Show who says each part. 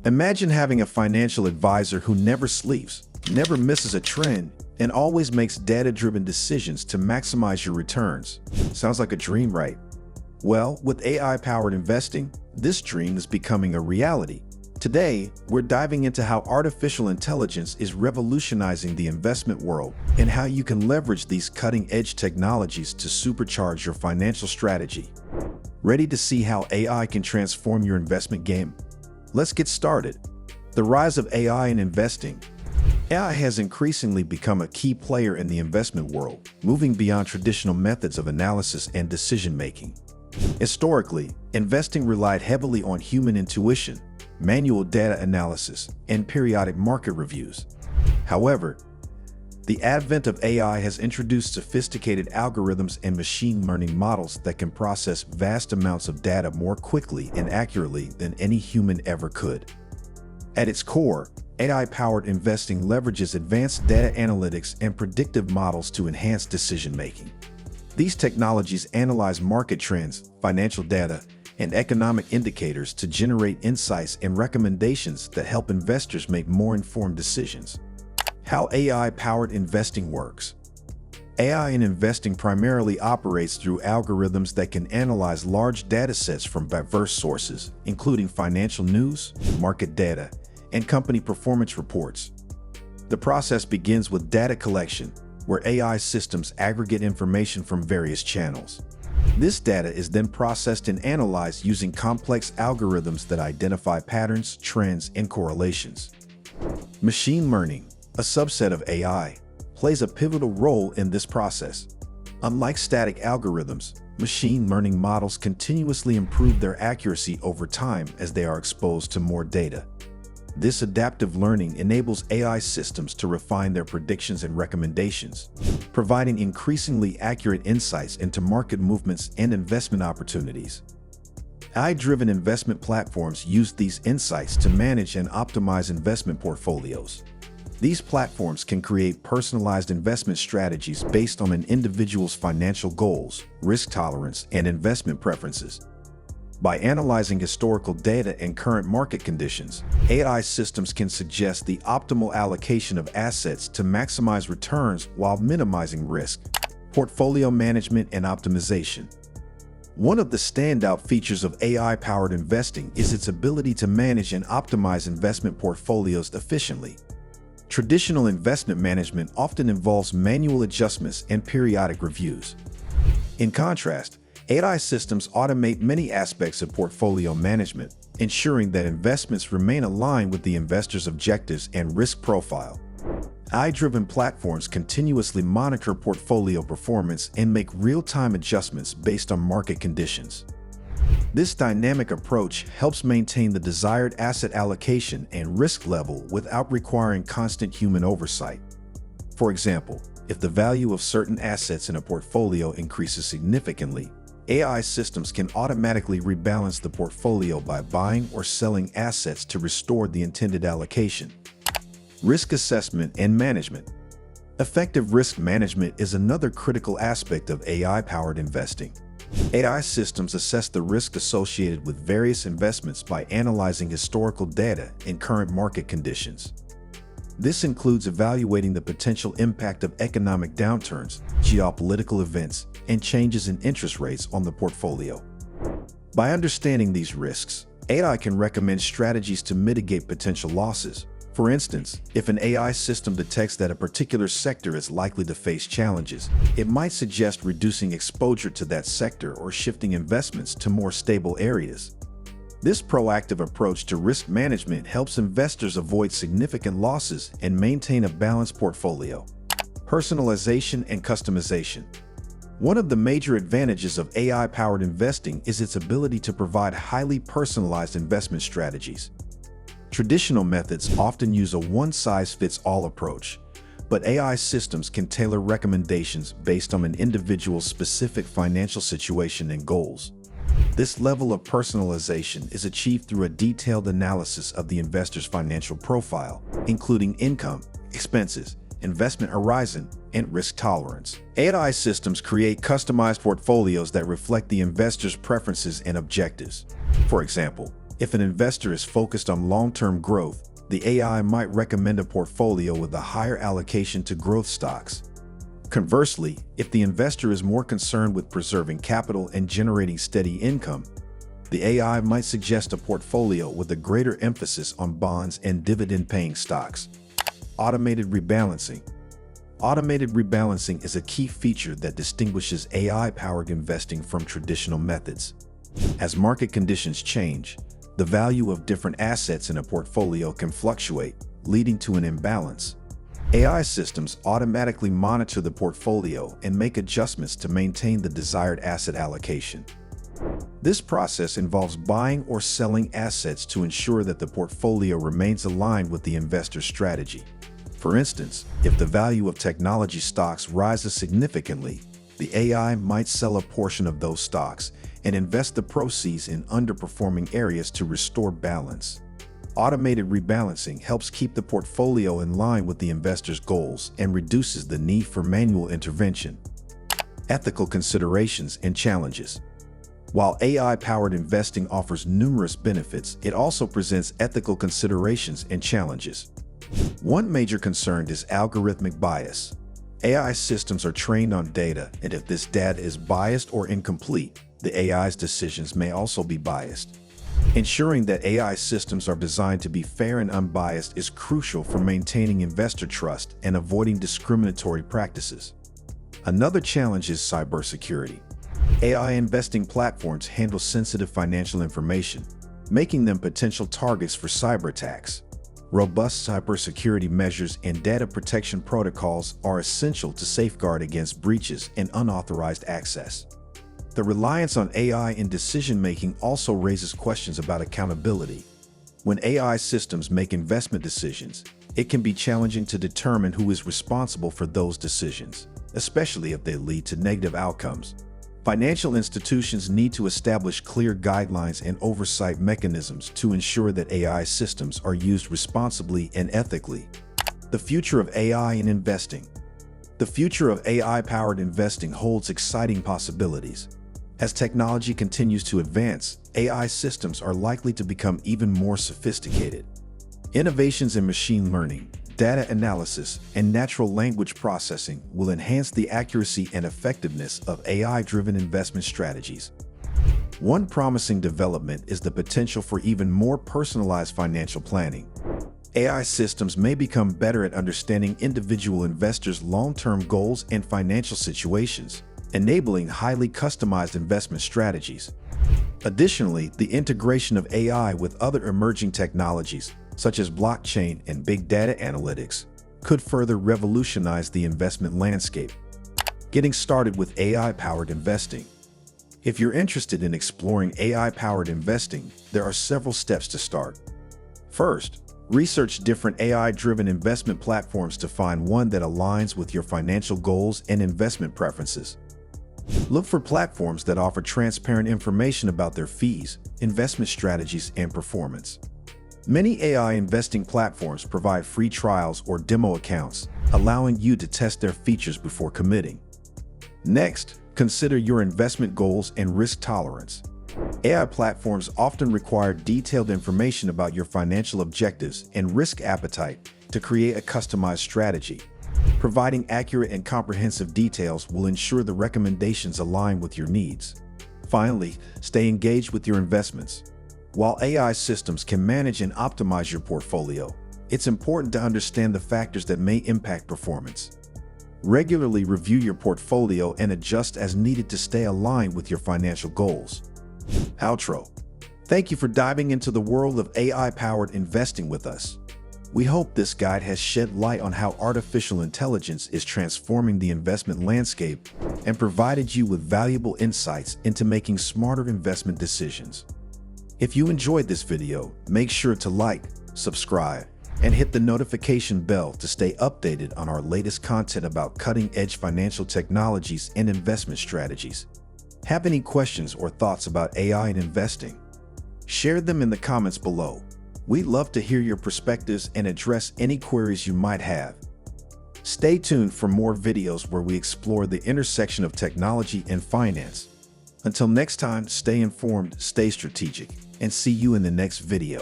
Speaker 1: Imagine having a financial advisor who never sleeps, never misses a trend, and always makes data-driven decisions to maximize your returns. Sounds like a dream, right? Well, with AI-powered investing, this dream is becoming a reality. Today, we're diving into how artificial intelligence is revolutionizing the investment world and how you can leverage these cutting-edge technologies to supercharge your financial strategy. Ready to see how AI can transform your investment game? Let's get started. The rise of AI in investing. AI has increasingly become a key player in the investment world, moving beyond traditional methods of analysis and decision-making. Historically, investing relied heavily on human intuition, manual data analysis, and periodic market reviews. However, the advent of AI has introduced sophisticated algorithms and machine learning models that can process vast amounts of data more quickly and accurately than any human ever could. At its core, AI-powered investing leverages advanced data analytics and predictive models to enhance decision-making. These technologies analyze market trends, financial data, and economic indicators to generate insights and recommendations that help investors make more informed decisions. How AI-powered investing works. AI in investing primarily operates through algorithms that can analyze large data sets from diverse sources, including financial news, market data, and company performance reports. The process begins with data collection, where AI systems aggregate information from various channels. This data is then processed and analyzed using complex algorithms that identify patterns, trends, and correlations. Machine learning, a subset of AI, plays a pivotal role in this process. Unlike static algorithms, machine learning models continuously improve their accuracy over time as they are exposed to more data. This adaptive learning enables AI systems to refine their predictions and recommendations, providing increasingly accurate insights into market movements and investment opportunities. AI-driven investment platforms use these insights to manage and optimize investment portfolios. These platforms can create personalized investment strategies based on an individual's financial goals, risk tolerance, and investment preferences. By analyzing historical data and current market conditions, AI systems can suggest the optimal allocation of assets to maximize returns while minimizing risk. Portfolio management and optimization. One of the standout features of AI-powered investing is its ability to manage and optimize investment portfolios efficiently. Traditional investment management often involves manual adjustments and periodic reviews. In contrast, AI systems automate many aspects of portfolio management, ensuring that investments remain aligned with the investor's objectives and risk profile. AI-driven platforms continuously monitor portfolio performance and make real-time adjustments based on market conditions. This dynamic approach helps maintain the desired asset allocation and risk level without requiring constant human oversight. For example, if the value of certain assets in a portfolio increases significantly, AI systems can automatically rebalance the portfolio by buying or selling assets to restore the intended allocation. Risk assessment and management. Effective risk management is another critical aspect of AI-powered investing. AI systems assess the risk associated with various investments by analyzing historical data and current market conditions. This includes evaluating the potential impact of economic downturns, geopolitical events, and changes in interest rates on the portfolio. By understanding these risks, AI can recommend strategies to mitigate potential losses. For instance, if an AI system detects that a particular sector is likely to face challenges, it might suggest reducing exposure to that sector or shifting investments to more stable areas. This proactive approach to risk management helps investors avoid significant losses and maintain a balanced portfolio. Personalization and customization. One of the major advantages of AI-powered investing is its ability to provide highly personalized investment strategies. Traditional methods often use a one-size-fits-all approach, but AI systems can tailor recommendations based on an individual's specific financial situation and goals. This level of personalization is achieved through a detailed analysis of the investor's financial profile, including income, expenses, investment horizon, and risk tolerance. AI systems create customized portfolios that reflect the investor's preferences and objectives. For example, If an investor is focused on long-term growth, the AI might recommend a portfolio with a higher allocation to growth stocks. Conversely, if the investor is more concerned with preserving capital and generating steady income, the AI might suggest a portfolio with a greater emphasis on bonds and dividend-paying stocks. Automated rebalancing. Automated rebalancing is a key feature that distinguishes AI-powered investing from traditional methods. As market conditions change, the value of different assets in a portfolio can fluctuate, leading to an imbalance. AI systems automatically monitor the portfolio and make adjustments to maintain the desired asset allocation. This process involves buying or selling assets to ensure that the portfolio remains aligned with the investor's strategy. For instance, if the value of technology stocks rises significantly, the AI might sell a portion of those stocks and invest the proceeds in underperforming areas to restore balance. Automated rebalancing helps keep the portfolio in line with the investor's goals and reduces the need for manual intervention. Ethical considerations and challenges. While AI-powered investing offers numerous benefits, it also presents ethical considerations and challenges. One major concern is algorithmic bias. AI systems are trained on data, and if this data is biased or incomplete, the AI's decisions may also be biased. Ensuring that AI systems are designed to be fair and unbiased is crucial for maintaining investor trust and avoiding discriminatory practices. Another challenge is cybersecurity. AI investing platforms handle sensitive financial information, making them potential targets for cyber attacks. Robust cybersecurity measures and data protection protocols are essential to safeguard against breaches and unauthorized access. The reliance on AI in decision-making also raises questions about accountability. When AI systems make investment decisions, it can be challenging to determine who is responsible for those decisions, especially if they lead to negative outcomes. Financial institutions need to establish clear guidelines and oversight mechanisms to ensure that AI systems are used responsibly and ethically. The future of AI in investing. The future of AI-powered investing holds exciting possibilities. As technology continues to advance, AI systems are likely to become even more sophisticated. Innovations in machine learning, data analysis, and natural language processing will enhance the accuracy and effectiveness of AI-driven investment strategies. One promising development is the potential for even more personalized financial planning. AI systems may become better at understanding individual investors' long-term goals and financial situations, enabling highly customized investment strategies. Additionally, the integration of AI with other emerging technologies, such as blockchain and big data analytics, could further revolutionize the investment landscape. Getting started with AI-powered investing. If you're interested in exploring AI-powered investing, there are several steps to start. First, research different AI-driven investment platforms to find one that aligns with your financial goals and investment preferences. Look for platforms that offer transparent information about their fees, investment strategies, and performance. Many AI investing platforms provide free trials or demo accounts, allowing you to test their features before committing. Next, consider your investment goals and risk tolerance. AI platforms often require detailed information about your financial objectives and risk appetite to create a customized strategy. Providing accurate and comprehensive details will ensure the recommendations align with your needs. Finally, stay engaged with your investments. While AI systems can manage and optimize your portfolio, it's important to understand the factors that may impact performance. Regularly review your portfolio and adjust as needed to stay aligned with your financial goals. Outro. Thank you for diving into the world of AI-powered investing with us. We hope this guide has shed light on how artificial intelligence is transforming the investment landscape and provided you with valuable insights into making smarter investment decisions. If you enjoyed this video, make sure to like, subscribe, and hit the notification bell to stay updated on our latest content about cutting-edge financial technologies and investment strategies. Have any questions or thoughts about AI and investing? Share them in the comments below. We'd love to hear your perspectives and address any queries you might have. Stay tuned for more videos where we explore the intersection of technology and finance. Until next time, stay informed, stay strategic. and see you in the next video.